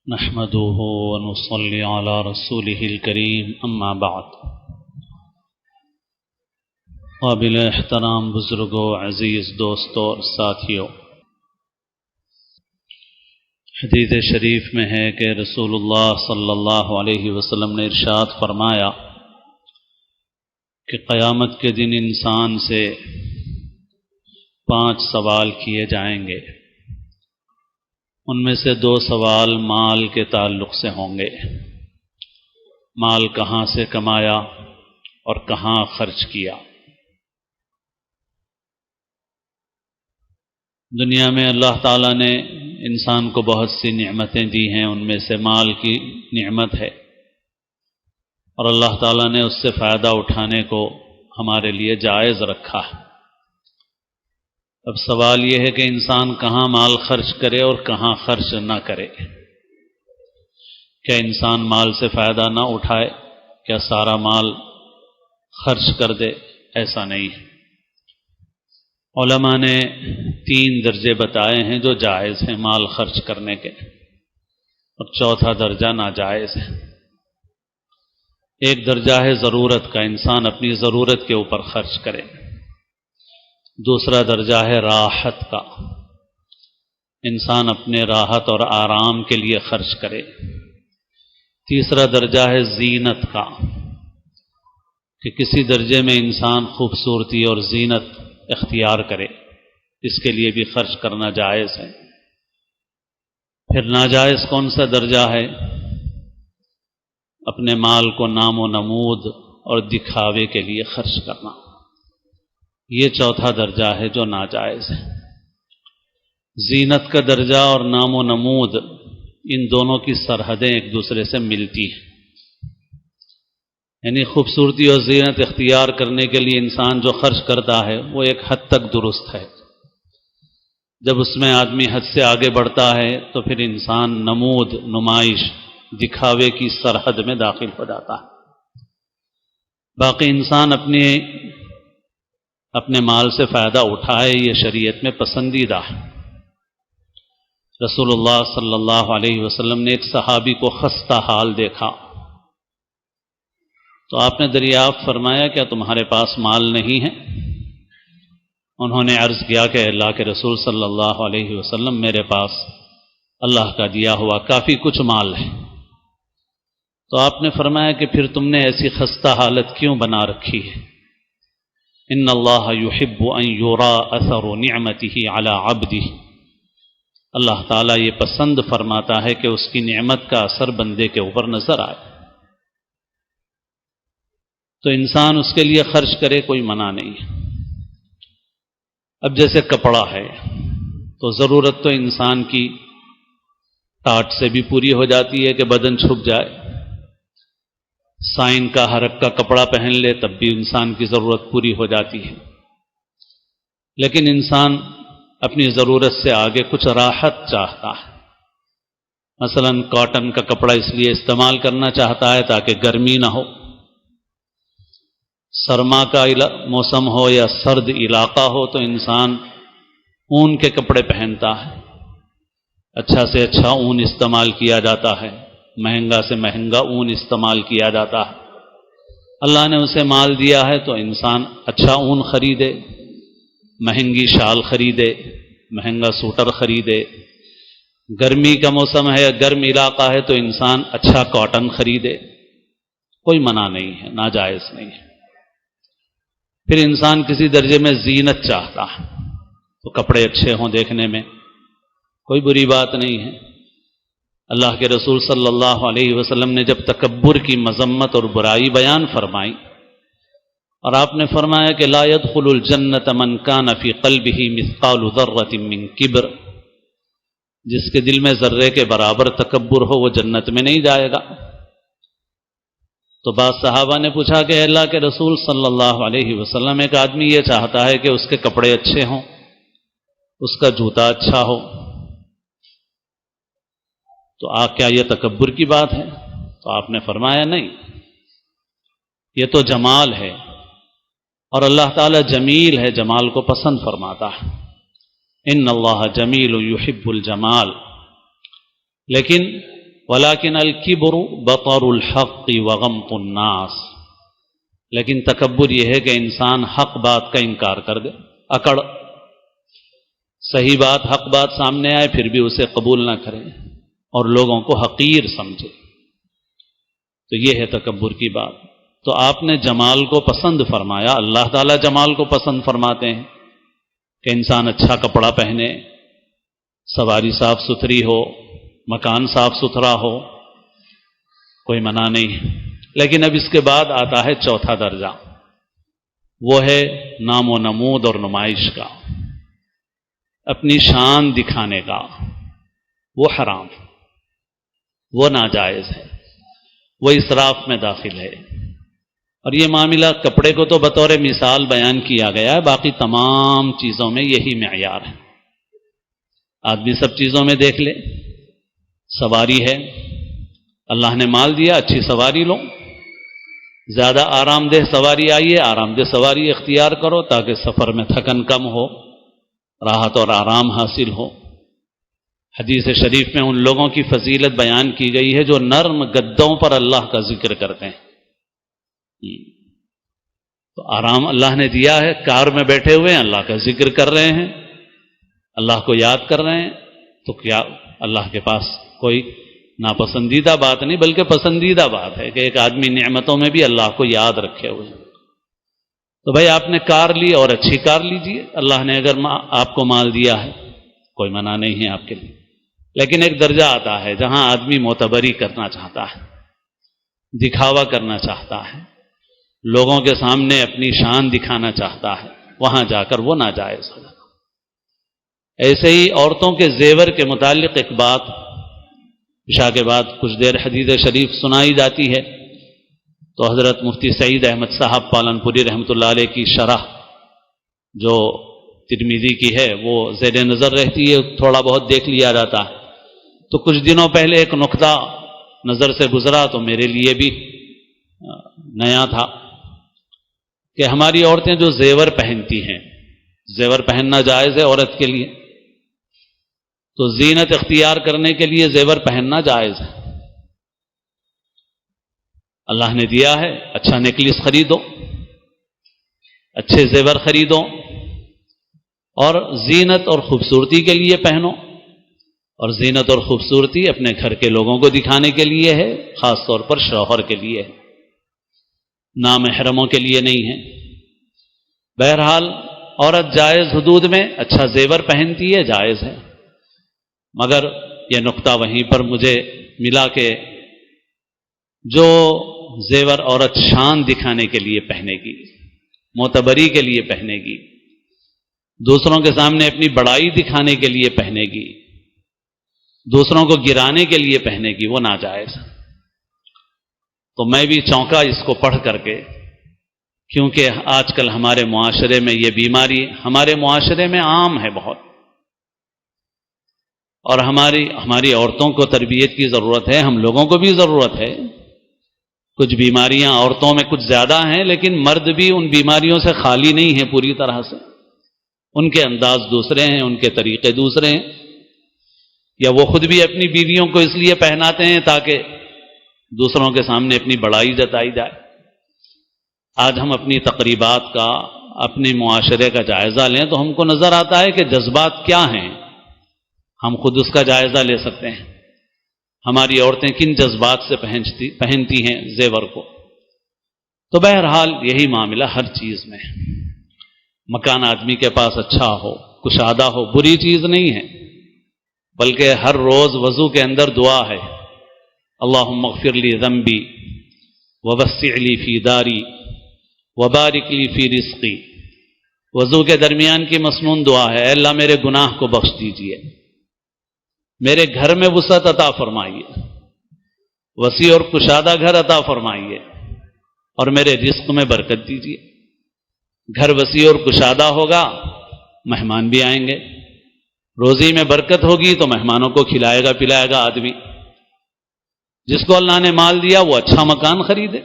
نحمده ونصلي على رسوله الكريم اما بعد قابل احترام بزرگوں، عزیز دوستوں اور ساتھیوں، حدیث شریف میں ہے کہ رسول اللہ صلی اللہ علیہ وسلم نے ارشاد فرمایا کہ قیامت کے دن انسان سے 5 سوال کیے جائیں گے، ان میں سے 2 سوال مال کے تعلق سے ہوں گے۔ مال کہاں سے کمایا اور کہاں خرچ کیا۔ دنیا میں اللہ تعالیٰ نے انسان کو بہت سی نعمتیں دی ہیں، ان میں سے مال کی نعمت ہے، اور اللہ تعالیٰ نے اس سے فائدہ اٹھانے کو ہمارے لیے جائز رکھا ہے۔ اب سوال یہ ہے کہ انسان کہاں مال خرچ کرے اور کہاں خرچ نہ کرے۔ کیا انسان مال سے فائدہ نہ اٹھائے؟ کیا سارا مال خرچ کر دے؟ ایسا نہیں ہے۔ علماء نے 3 درجے بتائے ہیں جو جائز ہیں مال خرچ کرنے کے، اور 4تھا درجہ ناجائز ہے۔ ایک درجہ ہے ضرورت کا، انسان اپنی ضرورت کے اوپر خرچ کرے۔ دوسرا درجہ ہے راحت کا، انسان اپنے راحت اور آرام کے لیے خرچ کرے۔ تیسرا درجہ ہے زینت کا، کہ کسی درجے میں انسان خوبصورتی اور زینت اختیار کرے، اس کے لیے بھی خرچ کرنا جائز ہے۔ پھر ناجائز کون سا درجہ ہے؟ اپنے مال کو نام و نمود اور دکھاوے کے لیے خرچ کرنا، یہ 4تھا درجہ ہے جو ناجائز ہے۔ زینت کا درجہ اور نام و نمود، ان دونوں کی سرحدیں ایک دوسرے سے ملتی ہیں، یعنی خوبصورتی اور زینت اختیار کرنے کے لیے انسان جو خرچ کرتا ہے وہ ایک حد تک درست ہے۔ جب اس میں آدمی حد سے آگے بڑھتا ہے تو پھر انسان نمود، نمائش، دکھاوے کی سرحد میں داخل ہو جاتا ہے۔ باقی انسان اپنے مال سے فائدہ اٹھائے، یہ شریعت میں پسندیدہ ہے۔ رسول اللہ صلی اللہ علیہ وسلم نے ایک صحابی کو خستہ حال دیکھا تو آپ نے دریافت فرمایا کیا تمہارے پاس مال نہیں ہے؟ انہوں نے عرض کیا کہ اللہ کے رسول صلی اللہ علیہ وسلم، میرے پاس اللہ کا دیا ہوا کافی کچھ مال ہے۔ تو آپ نے فرمایا کہ پھر تم نے ایسی خستہ حالت کیوں بنا رکھی ہے؟ ان اللہ یحب ان یرا اثر نعمتہ علی عبدہ، اللہ تعالیٰ یہ پسند فرماتا ہے کہ اس کی نعمت کا اثر بندے کے اوپر نظر آئے، تو انسان اس کے لیے خرچ کرے، کوئی منع نہیں ہے۔ اب جیسے کپڑا ہے تو ضرورت تو انسان کی ٹاٹ سے بھی پوری ہو جاتی ہے کہ بدن چھپ جائے، سائن کا حرک کا کپڑا پہن لے تب بھی انسان کی ضرورت پوری ہو جاتی ہے۔ لیکن انسان اپنی ضرورت سے آگے کچھ راحت چاہتا ہے۔ مثلا کاٹن کا کپڑا اس لیے استعمال کرنا چاہتا ہے تاکہ گرمی نہ ہو، سرما کا موسم ہو یا سرد علاقہ ہو تو انسان اون کے کپڑے پہنتا ہے، اچھا سے اچھا اون استعمال کیا جاتا ہے، مہنگا سے مہنگا اون استعمال کیا جاتا ہے۔ اللہ نے اسے مال دیا ہے تو انسان اچھا اون خریدے، مہنگی شال خریدے، مہنگا سوٹر خریدے۔ گرمی کا موسم ہے، گرم علاقہ ہے تو انسان اچھا کاٹن خریدے، کوئی منع نہیں ہے، ناجائز نہیں ہے۔ پھر انسان کسی درجے میں زینت چاہتا ہے تو کپڑے اچھے ہوں دیکھنے میں، کوئی بری بات نہیں ہے۔ اللہ کے رسول صلی اللہ علیہ وسلم نے جب تکبر کی مذمت اور برائی بیان فرمائی، اور آپ نے فرمایا کہ لا يدخل الجنت من کان فی قلبہ مثقال ذرۃ من کبر، جس کے دل میں ذرے کے برابر تکبر ہو وہ جنت میں نہیں جائے گا۔ تو بعض صحابہ نے پوچھا کہ اللہ کے رسول صلی اللہ علیہ وسلم، ایک آدمی یہ چاہتا ہے کہ اس کے کپڑے اچھے ہوں، اس کا جوتا اچھا ہو، تو کیا یہ تکبر کی بات ہے؟ تو آپ نے فرمایا نہیں، یہ تو جمال ہے، اور اللہ تعالیٰ جمیل ہے، جمال کو پسند فرماتا ہے۔ ان اللہ جمیل یحب الجمال، لیکن ولیکن الکبر بطر الحق وغمط الناس، لیکن تکبر یہ ہے کہ انسان حق بات کا انکار کر دے، اکڑ، صحیح بات حق بات سامنے آئے پھر بھی اسے قبول نہ کرے اور لوگوں کو حقیر سمجھے، تو یہ ہے تکبر کی بات۔ تو آپ نے جمال کو پسند فرمایا، اللہ تعالیٰ جمال کو پسند فرماتے ہیں کہ انسان اچھا کپڑا پہنے، سواری صاف ستھری ہو، مکان صاف ستھرا ہو، کوئی منع نہیں، لیکن اب اس کے بعد آتا ہے چوتھا درجہ، وہ ہے نام و نمود اور نمائش کا، اپنی شان دکھانے کا، وہ حرام، وہ ناجائز ہے، وہ اسراف میں داخل ہے۔ اور یہ معاملہ کپڑے کو تو بطور مثال بیان کیا گیا ہے، باقی تمام چیزوں میں یہی معیار ہے۔ آدمی سب چیزوں میں دیکھ لے، سواری ہے، اللہ نے مال دیا، اچھی سواری لو، زیادہ آرام دہ سواری آئیے، آرام دہ سواری اختیار کرو تاکہ سفر میں تھکن کم ہو، راحت اور آرام حاصل ہو۔ حدیث شریف میں ان لوگوں کی فضیلت بیان کی گئی ہے جو نرم گدوں پر اللہ کا ذکر کرتے ہیں۔ تو آرام اللہ نے دیا ہے، کار میں بیٹھے ہوئے ہیں، اللہ کا ذکر کر رہے ہیں، اللہ کو یاد کر رہے ہیں، تو کیا اللہ کے پاس کوئی ناپسندیدہ بات نہیں بلکہ پسندیدہ بات ہے کہ ایک آدمی نعمتوں میں بھی اللہ کو یاد رکھے ہوئے۔ تو بھائی آپ نے کار لی اور اچھی کار لیجیے، اللہ نے اگر آپ کو مال دیا ہے کوئی منع نہیں ہے آپ کے لیے، لیکن ایک درجہ آتا ہے جہاں آدمی معتبری کرنا چاہتا ہے، دکھاوا کرنا چاہتا ہے، لوگوں کے سامنے اپنی شان دکھانا چاہتا ہے، وہاں جا کر وہ ناجائز ہے۔ ایسے ہی عورتوں کے زیور کے متعلق ایک بات عشاء کے بعد کچھ دیر حدیث شریف سنائی جاتی ہے، تو حضرت مفتی سعید احمد صاحب پالن پوری رحمۃ اللہ علیہ کی شرح جو ترمذی کی ہے وہ زیر نظر رہتی ہے، تھوڑا بہت دیکھ لیا جاتا ہے۔ تو کچھ دنوں پہلے ایک نقطہ نظر سے گزرا تو میرے لیے بھی نیا تھا کہ ہماری عورتیں جو زیور پہنتی ہیں، زیور پہننا جائز ہے عورت کے لیے، تو زینت اختیار کرنے کے لیے زیور پہننا جائز ہے۔ اللہ نے دیا ہے، اچھا نیکلس خریدو، اچھے زیور خریدو اور زینت اور خوبصورتی کے لیے پہنو، اور زینت اور خوبصورتی اپنے گھر کے لوگوں کو دکھانے کے لیے ہے، خاص طور پر شوہر کے لیے ہے، نامحرموں کے لیے نہیں ہے۔ بہرحال عورت جائز حدود میں اچھا زیور پہنتی ہے، جائز ہے، مگر یہ نقطہ وہیں پر مجھے ملا کہ جو زیور عورت شان دکھانے کے لیے پہنے گی، معتبری کے لیے پہنے گی، دوسروں کے سامنے اپنی بڑائی دکھانے کے لیے پہنے گی، دوسروں کو گرانے کے لیے پہنے گی، وہ ناجائز۔ تو میں بھی چونکا اس کو پڑھ کر کے، کیونکہ آج کل ہمارے معاشرے میں یہ بیماری ہمارے معاشرے میں عام ہے بہت، اور ہماری عورتوں کو تربیت کی ضرورت ہے، ہم لوگوں کو بھی ضرورت ہے۔ کچھ بیماریاں عورتوں میں کچھ زیادہ ہیں، لیکن مرد بھی ان بیماریوں سے خالی نہیں ہیں پوری طرح سے، ان کے انداز دوسرے ہیں، ان کے طریقے دوسرے ہیں، یا وہ خود بھی اپنی بیویوں کو اس لیے پہناتے ہیں تاکہ دوسروں کے سامنے اپنی بڑائی جتائی جائے۔ آج ہم اپنی تقریبات کا، اپنے معاشرے کا جائزہ لیں تو ہم کو نظر آتا ہے کہ جذبات کیا ہیں، ہم خود اس کا جائزہ لے سکتے ہیں۔ ہماری عورتیں کن جذبات سے پہنتی ہیں زیور کو۔ تو بہرحال یہی معاملہ ہر چیز میں، مکان آدمی کے پاس اچھا ہو، کشادہ ہو، بری چیز نہیں ہے، بلکہ ہر روز وضو کے اندر دعا ہے، اللہم اغفر لی ذنبی ووسع لی فی داری وبارک لی فی رزقی۔ وضو کے درمیان کی مسنون دعا ہے، اے اللہ میرے گناہ کو بخش دیجئے، میرے گھر میں وسعت عطا فرمائیے، وسیع اور کشادہ گھر عطا فرمائیے، اور میرے رزق میں برکت دیجیے۔ گھر وسیع اور کشادہ ہوگا، مہمان بھی آئیں گے، روزی میں برکت ہوگی تو مہمانوں کو کھلائے گا پلائے گا آدمی۔ جس کو اللہ نے مال دیا وہ اچھا مکان خریدے،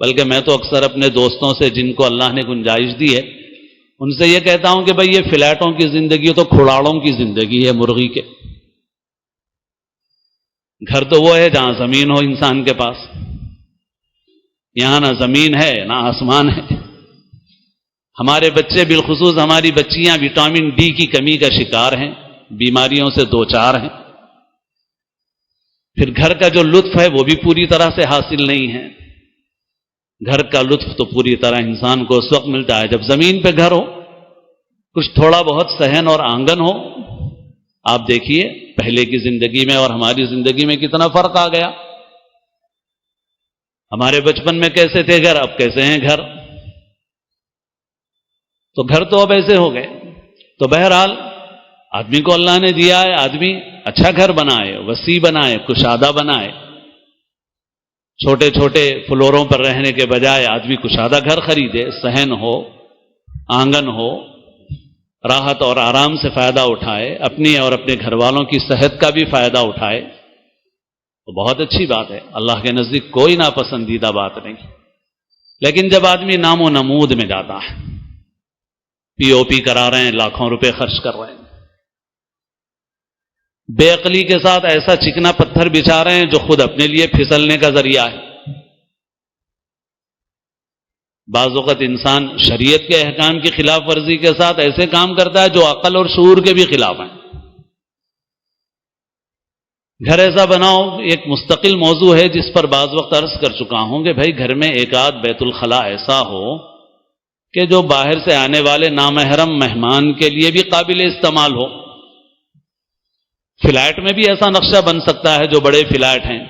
بلکہ میں تو اکثر اپنے دوستوں سے جن کو اللہ نے گنجائش دی ہے ان سے یہ کہتا ہوں کہ بھئی یہ فلیٹوں کی زندگی تو کھڑاڑوں کی زندگی ہے، مرغی کے۔ گھر تو وہ ہے جہاں زمین ہو انسان کے پاس، یہاں نہ زمین ہے نہ آسمان ہے۔ ہمارے بچے بالخصوص ہماری بچیاں وٹامن ڈی کی کمی کا شکار ہیں، بیماریوں سے دوچار ہیں۔ پھر گھر کا جو لطف ہے وہ بھی پوری طرح سے حاصل نہیں ہے۔ گھر کا لطف تو پوری طرح انسان کو اس وقت ملتا ہے جب زمین پہ گھر ہو، کچھ تھوڑا بہت صحن اور آنگن ہو۔ آپ دیکھیے پہلے کی زندگی میں اور ہماری زندگی میں کتنا فرق آ گیا۔ ہمارے بچپن میں کیسے تھے گھر، اب کیسے ہیں گھر؟ تو گھر تو اب ایسے ہو گئے۔ تو بہرحال آدمی کو اللہ نے دیا ہے، آدمی اچھا گھر بنائے، وسیع بنائے، کشادہ بنائے۔ چھوٹے چھوٹے فلوروں پر رہنے کے بجائے آدمی کشادہ گھر خریدے، صحن ہو، آنگن ہو، راحت اور آرام سے فائدہ اٹھائے، اپنی اور اپنے گھر والوں کی صحت کا بھی فائدہ اٹھائے، تو بہت اچھی بات ہے، اللہ کے نزدیک کوئی ناپسندیدہ بات نہیں۔ لیکن جب آدمی نام و نمود میں جاتا ہے، پی او پی کرا رہے ہیں، لاکھوں روپے خرچ کر رہے ہیں، بے عقلی کے ساتھ ایسا چکنا پتھر بچھا رہے ہیں جو خود اپنے لیے پھسلنے کا ذریعہ ہے۔ بعض اوقات انسان شریعت کے احکام کی خلاف ورزی کے ساتھ ایسے کام کرتا ہے جو عقل اور شعور کے بھی خلاف ہیں۔ گھر ایسا بناؤ ایک مستقل موضوع ہے جس پر بعض وقت عرض کر چکا ہوں کہ بھائی گھر میں ایک آدھ بیت الخلاء ایسا ہو کہ جو باہر سے آنے والے نامحرم مہمان کے لیے بھی قابل استعمال ہو۔ فلیٹ میں بھی ایسا نقشہ بن سکتا ہے جو بڑے فلیٹ ہیں،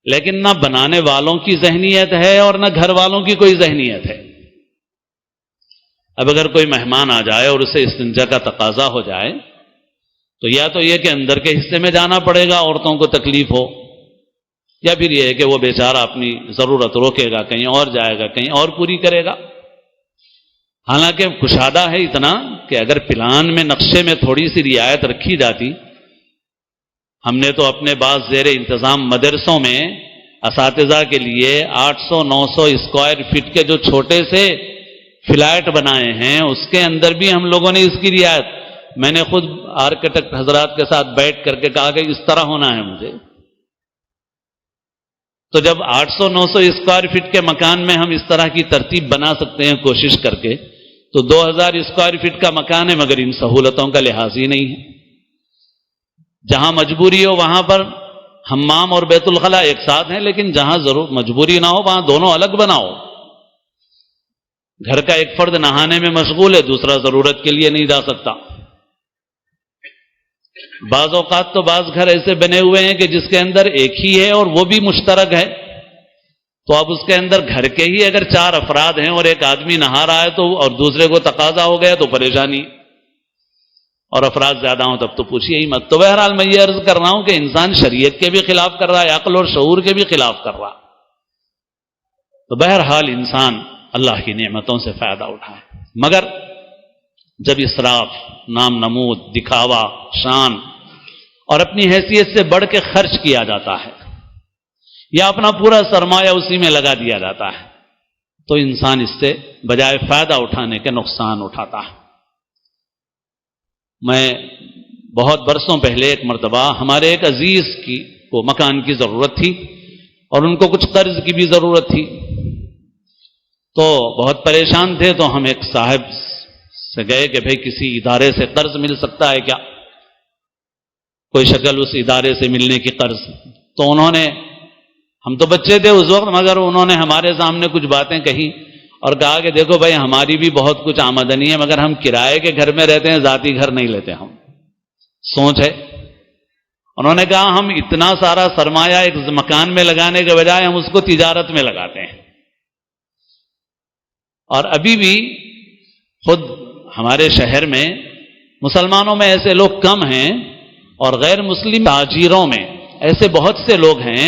لیکن نہ بنانے والوں کی ذہنیت ہے اور نہ گھر والوں کی کوئی ذہنیت ہے۔ اب اگر کوئی مہمان آ جائے اور اسے استنجا کا تقاضا ہو جائے تو یا تو یہ کہ اندر کے حصے میں جانا پڑے گا، عورتوں کو تکلیف ہو، یا پھر یہ ہے کہ وہ بیچارہ اپنی ضرورت روکے گا، کہیں اور جائے گا، کہیں اور پوری کرے گا۔ حالانکہ کشادہ ہے اتنا کہ اگر پلان میں نقشے میں تھوڑی سی رعایت رکھی جاتی، ہم نے تو اپنے بعض زیر انتظام مدرسوں میں اساتذہ کے لیے 800-900 اسکوائر فٹ کے جو چھوٹے سے فلیٹ بنائے ہیں، اس کے اندر بھی ہم لوگوں نے اس کی رعایت، میں نے خود آرکیٹیکٹ حضرات کے ساتھ بیٹھ کر کے کہا کہ اس طرح ہونا ہے مجھے۔ تو جب 800-900 اسکوائر فٹ کے مکان میں ہم اس طرح کی ترتیب بنا سکتے ہیں کوشش کر کے، تو 2000 اسکوائر فٹ کا مکان ہے مگر ان سہولتوں کا لحاظ ہی نہیں ہے۔ جہاں مجبوری ہو وہاں پر حمام اور بیت الخلاء ایک ساتھ ہیں، لیکن جہاں ضرور مجبوری نہ ہو وہاں دونوں الگ بناؤ۔ گھر کا ایک فرد نہانے میں مشغول ہے، دوسرا ضرورت کے لیے نہیں جا سکتا۔ بعض اوقات تو بعض گھر ایسے بنے ہوئے ہیں کہ جس کے اندر ایک ہی ہے اور وہ بھی مشترک ہے، تو اب اس کے اندر گھر کے ہی اگر 4 افراد ہیں اور ایک آدمی نہا رہا ہے تو اور دوسرے کو تقاضا ہو گیا تو پریشانی، اور افراد زیادہ ہوں تب تو پوچھیے ہی مت۔ تو بہرحال میں یہ عرض کر رہا ہوں کہ انسان شریعت کے بھی خلاف کر رہا ہے، عقل اور شعور کے بھی خلاف کر رہا ہے۔ تو بہرحال انسان اللہ کی نعمتوں سے فائدہ اٹھائے، مگر جب اسراف، نام نمود، دکھاوا، شان اور اپنی حیثیت سے بڑھ کے خرچ کیا جاتا ہے یا اپنا پورا سرمایہ اسی میں لگا دیا جاتا ہے، تو انسان اس سے بجائے فائدہ اٹھانے کے نقصان اٹھاتا ہے۔ میں بہت برسوں پہلے ایک مرتبہ ہمارے ایک عزیز کو مکان کی ضرورت تھی اور ان کو کچھ قرض کی بھی ضرورت تھی، تو بہت پریشان تھے، تو ہم ایک صاحب سے گئے کہ بھئی کسی ادارے سے قرض مل سکتا ہے کیا، کوئی شکل اس ادارے سے ملنے کی قرض۔ تو انہوں نے، ہم تو بچے تھے اس وقت، مگر انہوں نے ہمارے سامنے کچھ باتیں کہی اور کہا کہ دیکھو بھائی ہماری بھی بہت کچھ آمدنی ہے مگر ہم کرائے کے گھر میں رہتے ہیں، ذاتی گھر نہیں لیتے ہم۔ سوچ ہے، انہوں نے کہا ہم اتنا سارا سرمایہ ایک مکان میں لگانے کے بجائے ہم اس کو تجارت میں لگاتے ہیں، اور ابھی بھی خود ہمارے شہر میں مسلمانوں میں ایسے لوگ کم ہیں اور غیر مسلم تاجروں میں ایسے بہت سے لوگ ہیں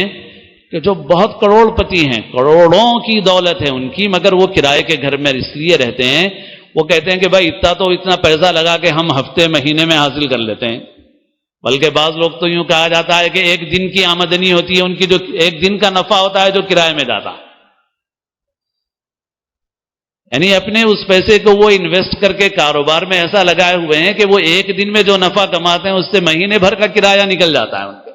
کہ جو بہت کروڑ پتی ہیں، کروڑوں کی دولت ہے ان کی، مگر وہ کرائے کے گھر میں اس لیے رہتے ہیں، وہ کہتے ہیں کہ بھائی اتنا پیسہ لگا کے ہم ہفتے مہینے میں حاصل کر لیتے ہیں۔ بلکہ بعض لوگ تو یوں کہا جاتا ہے کہ ایک دن کی آمدنی ہوتی ہے ان کی، جو ایک دن کا نفع ہوتا ہے جو کرائے میں جاتا ہے، یعنی اپنے اس پیسے کو وہ انویسٹ کر کے کاروبار میں ایسا لگائے ہوئے ہیں کہ وہ ایک دن میں جو نفع کماتے ہیں اس سے مہینے بھر کا کرایہ نکل جاتا ہے ان کے۔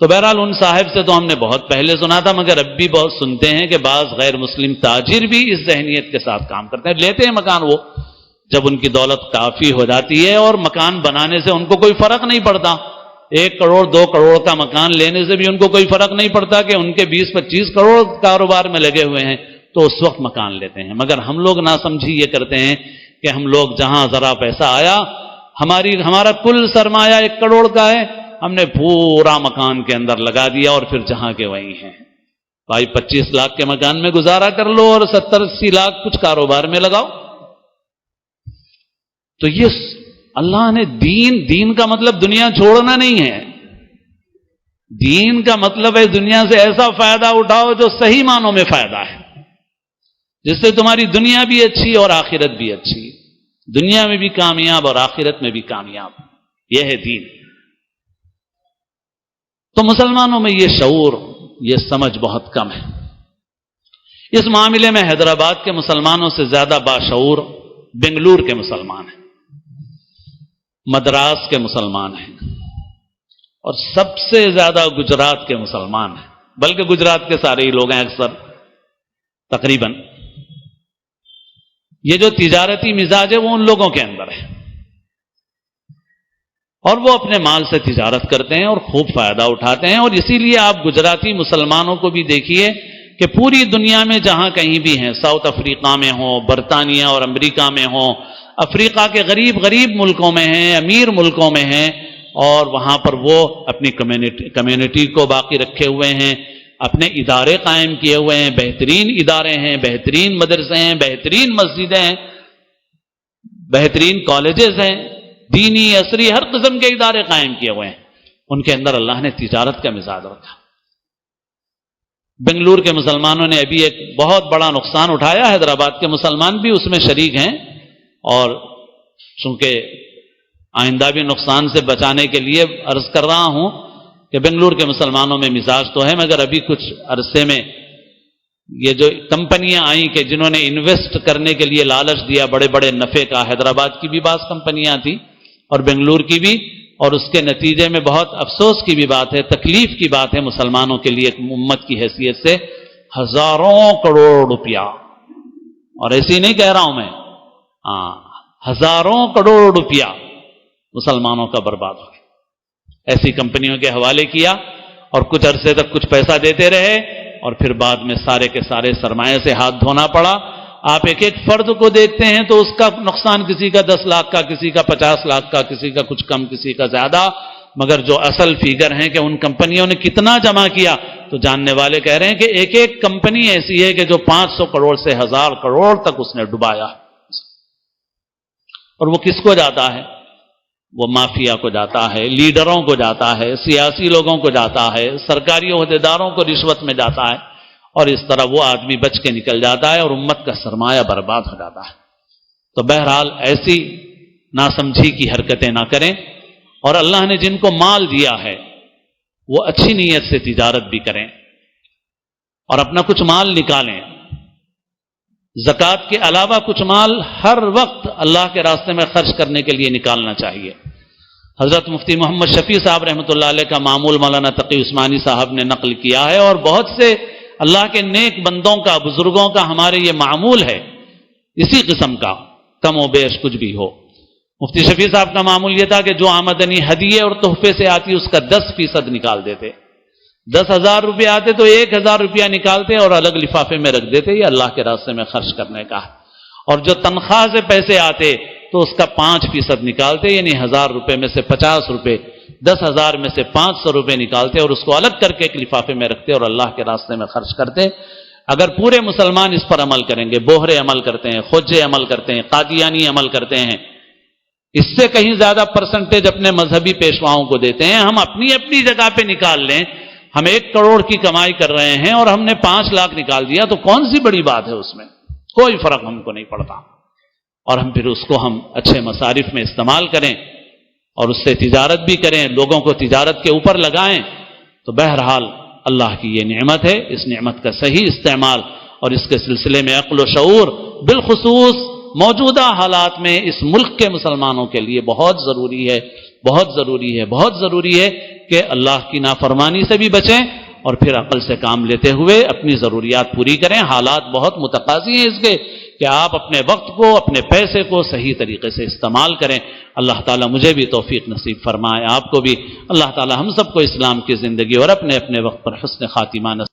تو بہرحال ان صاحب سے تو ہم نے بہت پہلے سنا تھا، مگر اب بھی بہت سنتے ہیں کہ بعض غیر مسلم تاجر بھی اس ذہنیت کے ساتھ کام کرتے ہیں، لیتے ہیں مکان وہ جب ان کی دولت کافی ہو جاتی ہے، اور مکان بنانے سے ان کو کوئی فرق نہیں پڑتا، 1 کروڑ 2 کروڑ کا مکان لینے سے بھی ان کو کوئی فرق نہیں پڑتا کہ ان کے 20-25 کروڑ کاروبار میں لگے ہوئے ہیں، تو اس وقت مکان لیتے ہیں۔ مگر ہم لوگ ناسمجھی یہ کرتے ہیں کہ ہم لوگ جہاں ذرا پیسہ آیا، ہمارا کل سرمایہ 1 کروڑ کا ہے، ہم نے پورا مکان کے اندر لگا دیا، اور پھر جہاں کے وہیں ہیں۔ بھائی 25 لاکھ کے مکان میں گزارا کر لو اور 70-80 لاکھ کچھ کاروبار میں لگاؤ۔ تو یہ اللہ نے دین کا مطلب دنیا چھوڑنا نہیں ہے، دین کا مطلب ہے دنیا سے ایسا فائدہ اٹھاؤ جو صحیح معنوں میں فائدہ ہے، جس سے تمہاری دنیا بھی اچھی اور آخرت بھی اچھی، دنیا میں بھی کامیاب اور آخرت میں بھی کامیاب، یہ ہے دین۔ تو مسلمانوں میں یہ شعور، یہ سمجھ بہت کم ہے۔ اس معاملے میں حیدرآباد کے مسلمانوں سے زیادہ باشعور بنگلور کے مسلمان ہیں، مدراس کے مسلمان ہیں، اور سب سے زیادہ گجرات کے مسلمان ہیں، بلکہ گجرات کے سارے ہی لوگ ہیں اکثر تقریباً۔ یہ جو تجارتی مزاج ہے وہ ان لوگوں کے اندر ہے، اور وہ اپنے مال سے تجارت کرتے ہیں اور خوب فائدہ اٹھاتے ہیں۔ اور اسی لیے آپ گجراتی مسلمانوں کو بھی دیکھیے کہ پوری دنیا میں جہاں کہیں بھی ہیں، ساؤتھ افریقہ میں ہوں، برطانیہ اور امریکہ میں ہوں، افریقہ کے غریب ملکوں میں ہیں، امیر ملکوں میں ہیں، اور وہاں پر وہ اپنی کمیونٹی کو باقی رکھے ہوئے ہیں، اپنے ادارے قائم کیے ہوئے ہیں، بہترین ادارے ہیں، بہترین مدرسے ہیں، بہترین مسجدیں ہیں، بہترین کالجز ہیں، دینی عصری ہر قسم کے ادارے قائم کیے ہوئے ہیں۔ ان کے اندر اللہ نے تجارت کا مزاج رکھا۔ بنگلور کے مسلمانوں نے ابھی ایک بہت بڑا نقصان اٹھایا، حیدرآباد کے مسلمان بھی اس میں شریک ہیں، اور چونکہ آئندہ بھی نقصان سے بچانے کے لیے عرض کر رہا ہوں کہ بنگلور کے مسلمانوں میں مزاج تو ہے، مگر ابھی کچھ عرصے میں یہ جو کمپنیاں آئیں کہ جنہوں نے انویسٹ کرنے کے لیے لالچ دیا بڑے بڑے نفع کا، حیدرآباد کی بھی بعض کمپنیاں تھیں اور بنگلور کی بھی، اور اس کے نتیجے میں بہت افسوس کی بھی بات ہے، تکلیف کی بات ہے مسلمانوں کے لیے، ایک امت کی حیثیت سے ہزاروں کروڑ روپیہ، اور ایسی نہیں کہہ رہا ہوں میں، ہزاروں کروڑ روپیہ مسلمانوں کا برباد ہو گیا، ایسی کمپنیوں کے حوالے کیا، اور کچھ عرصے تک کچھ پیسہ دیتے رہے، اور پھر بعد میں سارے کے سارے سرمایے سے ہاتھ دھونا پڑا۔ آپ ایک ایک فرد کو دیکھتے ہیں تو اس کا نقصان کسی کا 10 لاکھ کا، کسی کا 50 لاکھ کا، کسی کا کچھ کم، کسی کا زیادہ، مگر جو اصل فیگر ہیں کہ ان کمپنیوں نے کتنا جمع کیا، تو جاننے والے کہہ رہے ہیں کہ ایک ایک کمپنی ایسی ہے کہ جو 500 کروڑ سے 1000 کروڑ تک اس نے ڈبایا، اور وہ کس کو جاتا ہے؟ وہ مافیا کو جاتا ہے، لیڈروں کو جاتا ہے، سیاسی لوگوں کو جاتا ہے، سرکاری عہدیداروں کو رشوت میں جاتا ہے، اور اس طرح وہ آدمی بچ کے نکل جاتا ہے اور امت کا سرمایہ برباد ہو جاتا ہے۔ تو بہرحال ایسی ناسمجھی کی حرکتیں نہ کریں، اور اللہ نے جن کو مال دیا ہے وہ اچھی نیت سے تجارت بھی کریں اور اپنا کچھ مال نکالیں۔ زکوٰۃ کے علاوہ کچھ مال ہر وقت اللہ کے راستے میں خرچ کرنے کے لیے نکالنا چاہیے۔ حضرت مفتی محمد شفیع صاحب رحمۃ اللہ علیہ کا معمول مولانا تقی عثمانی صاحب نے نقل کیا ہے، اور بہت سے اللہ کے نیک بندوں کا، بزرگوں کا ہمارے یہ معمول ہے اسی قسم کا، کم و بیش کچھ بھی ہو۔ مفتی شفیع صاحب کا معمول یہ تھا کہ جو آمدنی ہدیے اور تحفے سے آتی اس کا 10% نکال دیتے، 10,000 روپے آتے تو 1,000 روپیہ نکالتے اور الگ لفافے میں رکھ دیتے، یہ اللہ کے راستے میں خرچ کرنے کا ہے۔ اور جو تنخواہ سے پیسے آتے تو اس کا 5% نکالتے، یعنی 1000 روپے میں سے 50 روپے، 10,000 میں سے 500 روپے نکالتے اور اس کو الگ کر کے ایک لفافے میں رکھتے اور اللہ کے راستے میں خرچ کرتے۔ اگر پورے مسلمان اس پر عمل کریں گے، بوہرے عمل کرتے ہیں، خوجے عمل کرتے ہیں، قادیانی عمل کرتے ہیں، اس سے کہیں زیادہ پرسنٹیج اپنے مذہبی پیشواؤں کو دیتے ہیں۔ ہم اپنی اپنی جگہ پہ نکال لیں، ہم 1 کروڑ کی کمائی کر رہے ہیں اور ہم نے 5 لاکھ نکال دیا تو کون سی بڑی بات ہے، اس میں کوئی فرق ہم کو نہیں پڑتا، اور ہم پھر اس کو ہم اچھے مصارف میں استعمال کریں اور اس سے تجارت بھی کریں، لوگوں کو تجارت کے اوپر لگائیں، تو بہرحال اللہ کی یہ نعمت ہے، اس نعمت کا صحیح استعمال اور اس کے سلسلے میں عقل و شعور بالخصوص موجودہ حالات میں اس ملک کے مسلمانوں کے لیے بہت ضروری ہے، بہت ضروری ہے، بہت ضروری ہے کہ اللہ کی نافرمانی سے بھی بچیں اور پھر عقل سے کام لیتے ہوئے اپنی ضروریات پوری کریں۔ حالات بہت متقاضی ہیں اس کے کہ آپ اپنے وقت کو، اپنے پیسے کو صحیح طریقے سے استعمال کریں۔ اللہ تعالیٰ مجھے بھی توفیق نصیب فرمائے، آپ کو بھی۔ اللہ تعالیٰ ہم سب کو اسلام کی زندگی اور اپنے اپنے وقت پر حسن خاتمہ نصیب